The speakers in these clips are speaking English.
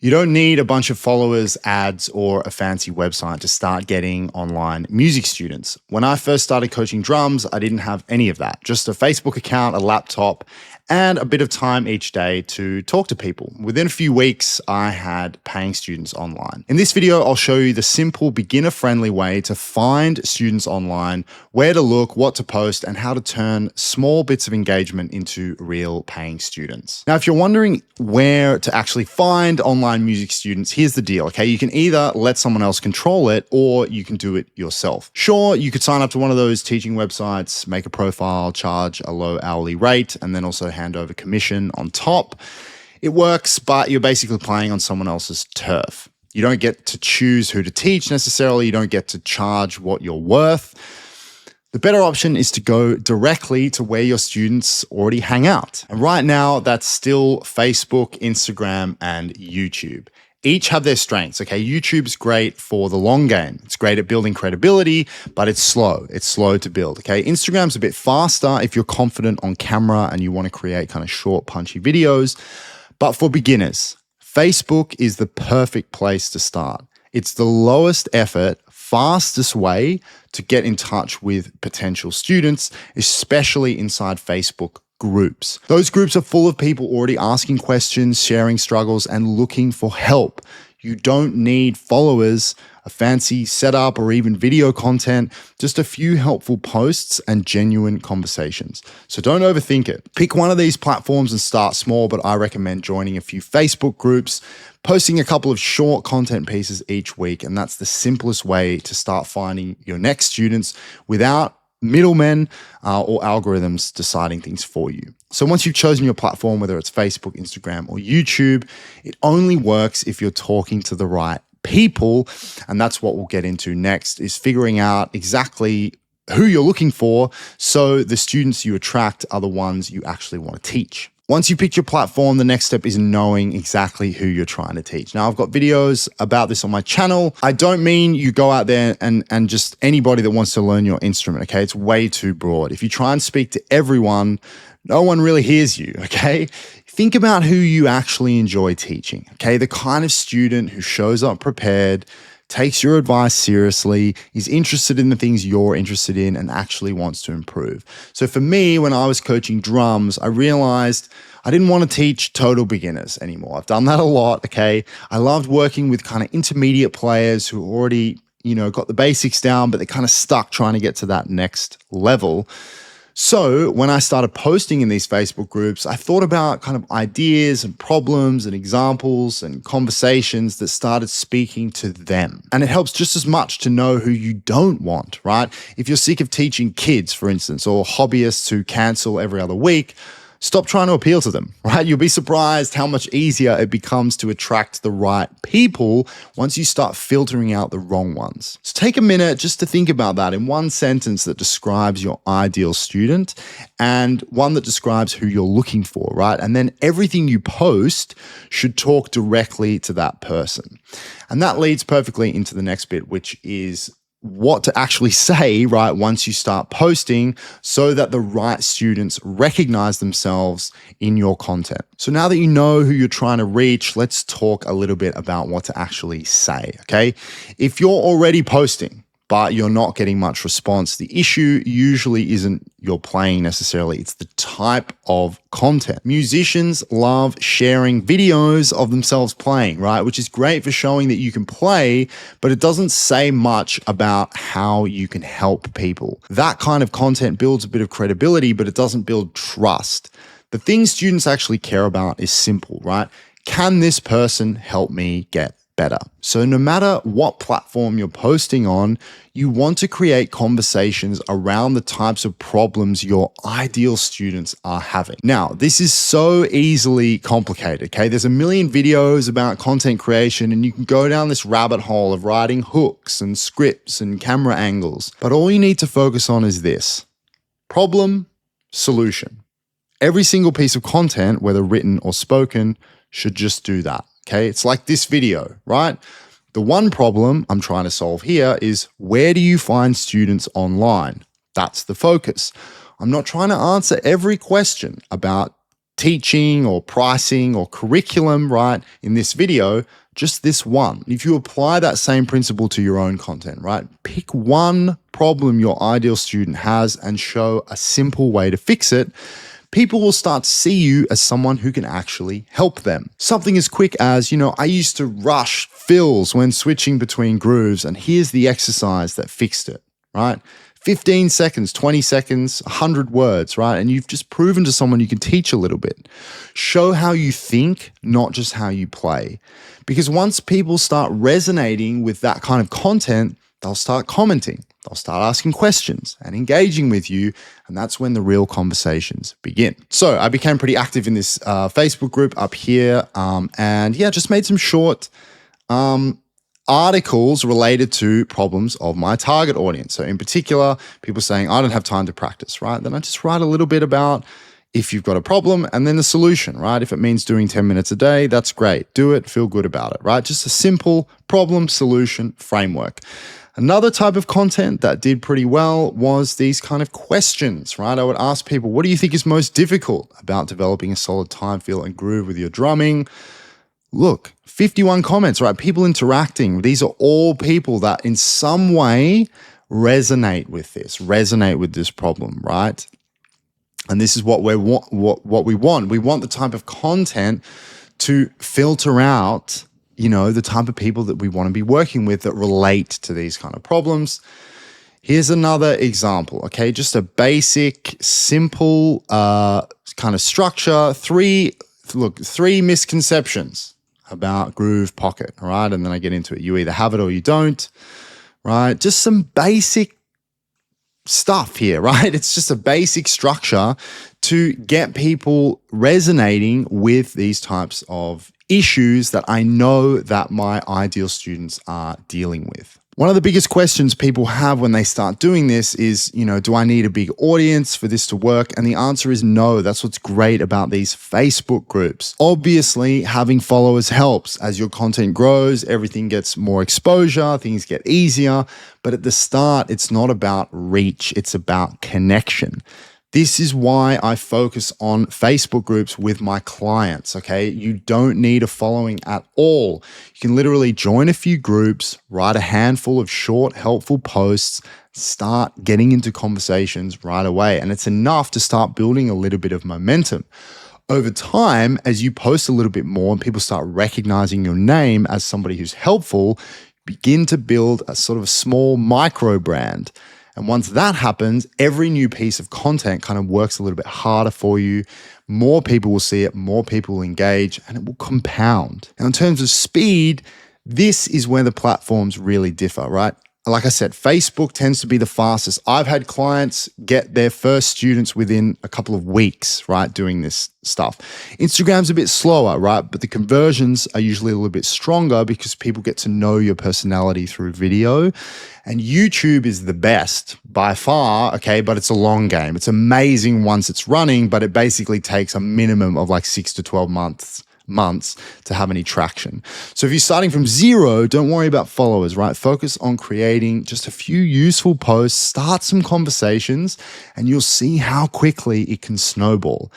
You don't need a bunch of followers, ads, or a fancy website to start getting online music students. When I first started coaching drums, I didn't have any of that. Just a Facebook account, a laptop, and a bit of time each day to talk to people. Within a few weeks, I had paying students online. In this video, I'll show you the simple, beginner-friendly way to find students online, where to look, what to post, and how to turn small bits of engagement into real paying students. Now, if you're wondering where to actually find online music students, here's the deal, okay? You can either let someone else control it or you can do it yourself. Sure, you could sign up to one of those teaching websites, make a profile, charge a low hourly rate, and then also hand over commission on top. It works, but you're basically playing on someone else's turf. You don't get to choose who to teach necessarily. You don't get to charge what you're worth. The better option is to go directly to where your students already hang out. And right now, that's still Facebook, Instagram, and YouTube. Each have their strengths, okay? YouTube's great for the long game. It's great at building credibility, but it's slow. It's slow to build, okay? Instagram's a bit faster if you're confident on camera and you want to create kind of short, punchy videos. But for beginners, Facebook is the perfect place to start. It's the lowest effort, fastest way to get in touch with potential students, especially inside Facebook groups. Those groups are full of people already asking questions, sharing struggles, and looking for help. You don't need followers, a fancy setup, or even video content, just a few helpful posts and genuine conversations. So don't overthink it. Pick one of these platforms and start small, but I recommend joining a few Facebook groups, posting a couple of short content pieces each week, and that's the simplest way to start finding your next students without middlemen or algorithms deciding things for you. So once you've chosen your platform, whether it's Facebook, Instagram, or YouTube, it only works if you're talking to the right people. And that's what we'll get into next, is figuring out exactly who you're looking for so the students you attract are the ones you actually want to teach. Once you pick your platform, the next step is knowing exactly who you're trying to teach. Now, I've got videos about this on my channel. I don't mean you go out there and just anybody that wants to learn your instrument, okay? It's way too broad. If you try and speak to everyone, no one really hears you, okay? Think about who you actually enjoy teaching, okay? The kind of student who shows up prepared, takes your advice seriously, is interested in the things you're interested in, and actually wants to improve. So for me, when I was coaching drums, I realized I didn't want to teach total beginners anymore. I've done that a lot, okay? I loved working with kind of intermediate players who already, got the basics down, but they're kind of stuck trying to get to that next level. So when I started posting in these Facebook groups, I thought about kind of ideas and problems and examples and conversations that started speaking to them. And it helps just as much to know who you don't want, right? If you're sick of teaching kids, for instance, or hobbyists who cancel every other week, stop trying to appeal to them, right? You'll be surprised how much easier it becomes to attract the right people once you start filtering out the wrong ones. So take a minute just to think about that in one sentence that describes your ideal student and one that describes who you're looking for, right? And then everything you post should talk directly to that person. And that leads perfectly into the next bit, which is what to actually say, right, once you start posting so that the right students recognize themselves in your content. So now that you know who you're trying to reach, let's talk a little bit about what to actually say, okay? If you're already posting, but you're not getting much response, the issue usually isn't your playing necessarily, it's the type of content. Musicians love sharing videos of themselves playing, right? Which is great for showing that you can play, but it doesn't say much about how you can help people. That kind of content builds a bit of credibility, but it doesn't build trust. The thing students actually care about is simple, right? Can this person help me get better? So no matter what platform you're posting on, you want to create conversations around the types of problems your ideal students are having. Now, this is so easily complicated, okay? There's a million videos about content creation and you can go down this rabbit hole of writing hooks and scripts and camera angles. But all you need to focus on is this: problem, solution. Every single piece of content, whether written or spoken, should just do that. Okay, it's like this video, right? The one problem I'm trying to solve here is, where do you find students online? That's the focus. I'm not trying to answer every question about teaching or pricing or curriculum, right, in this video, just this one. If you apply that same principle to your own content, right, pick one problem your ideal student has and show a simple way to fix it, people will start to see you as someone who can actually help them. Something as quick as, I used to rush fills when switching between grooves, and here's the exercise that fixed it, right? 15 seconds, 20 seconds, 100 words, right? And you've just proven to someone you can teach a little bit. Show how you think, not just how you play. Because once people start resonating with that kind of content, they'll start commenting, they'll start asking questions and engaging with you. And that's when the real conversations begin. So I became pretty active in this Facebook group up here. Just made some short articles related to problems of my target audience. So in particular, people saying, I don't have time to practice, right? Then I just write a little bit about if you've got a problem and then the solution, right? If it means doing 10 minutes a day, that's great. Do it, feel good about it, right? Just a simple problem solution framework. Another type of content that did pretty well was these kind of questions, right? I would ask people, what do you think is most difficult about developing a solid time, feel, and groove with your drumming? Look, 51 comments, right? People interacting. These are all people that in some way resonate with this problem, right? And this is what we want. What we want. We want the type of content to filter out, the type of people that we want to be working with that relate to these kind of problems. Here's another example, okay? Just a basic, simple kind of structure. Three misconceptions about Groove Pocket, all right? And then I get into it. You either have it or you don't, right? Just some basic stuff here, right? It's just a basic structure to get people resonating with these types of issues that I know that my ideal students are dealing with. One of the biggest questions people have when they start doing this is, do I need a big audience for this to work? And the answer is no. That's what's great about these Facebook groups. Obviously, having followers helps. As your content grows, everything gets more exposure, things get easier. But at the start, it's not about reach, it's about connection. This is why I focus on Facebook groups with my clients, okay? You don't need a following at all. You can literally join a few groups, write a handful of short, helpful posts, start getting into conversations right away. And it's enough to start building a little bit of momentum. Over time, as you post a little bit more and people start recognizing your name as somebody who's helpful, begin to build a sort of small micro brand. And once that happens, every new piece of content kind of works a little bit harder for you. More people will see it, more people will engage, and it will compound. Now, in terms of speed, this is where the platforms really differ, right? Like I said, Facebook tends to be the fastest. I've had clients get their first students within a couple of weeks, right, doing this stuff. Instagram's a bit slower, right? But the conversions are usually a little bit stronger because people get to know your personality through video. And YouTube is the best by far, okay? But it's a long game. It's amazing once it's running, but it basically takes a minimum of like 6 to 12 months to have any traction. So if you're starting from zero, don't worry about followers, right? Focus on creating just a few useful posts, start some conversations, and you'll see how quickly it can snowball.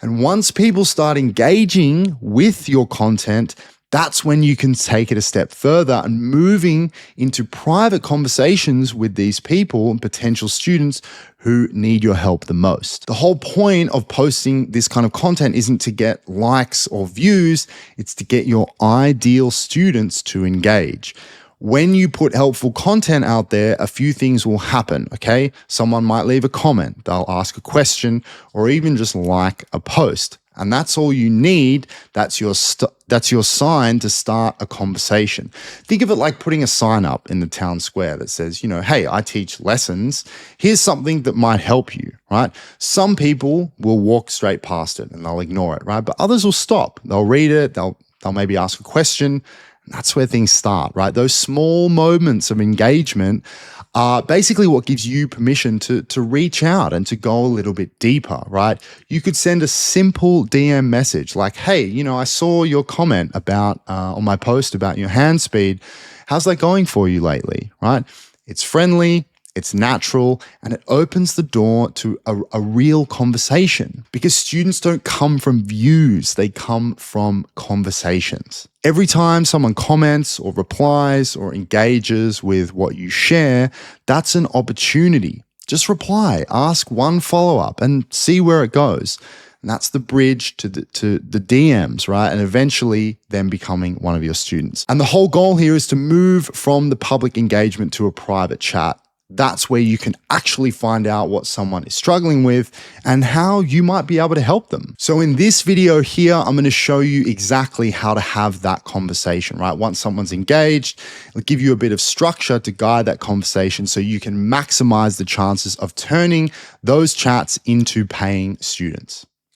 And once people start engaging with your content, that's when you can take it a step further and moving into private conversations with these people and potential students who need your help the most. The whole point of posting this kind of content isn't to get likes or views, it's to get your ideal students to engage. When you put helpful content out there, a few things will happen, okay? Someone might leave a comment, they'll ask a question, or even just like a post. And that's all you need. That's your sign to start a conversation. Think of it like putting a sign up in the town square that says, hey, I teach lessons. Here's something that might help you, right? Some people will walk straight past it and they'll ignore it, right? But others will stop. They'll read it. They'll maybe ask a question. And that's where things start, right? Those small moments of engagement are basically what gives you permission to reach out and to go a little bit deeper, right? You could send a simple DM message like, hey, I saw your comment about on my post about your hand speed. How's that going for you lately, right? It's friendly, it's natural, and it opens the door to a real conversation because students don't come from views, they come from conversations. Every time someone comments or replies or engages with what you share, that's an opportunity. Just reply, ask one follow-up and see where it goes. And that's the bridge to the DMs, right? And eventually them becoming one of your students. And the whole goal here is to move from the public engagement to a private chat. That's where you can actually find out what someone is struggling with and how you might be able to help them. So in this video here, I'm going to show you exactly how to have that conversation, right? Once someone's engaged, it'll give you a bit of structure to guide that conversation so you can maximize the chances of turning those chats into paying students.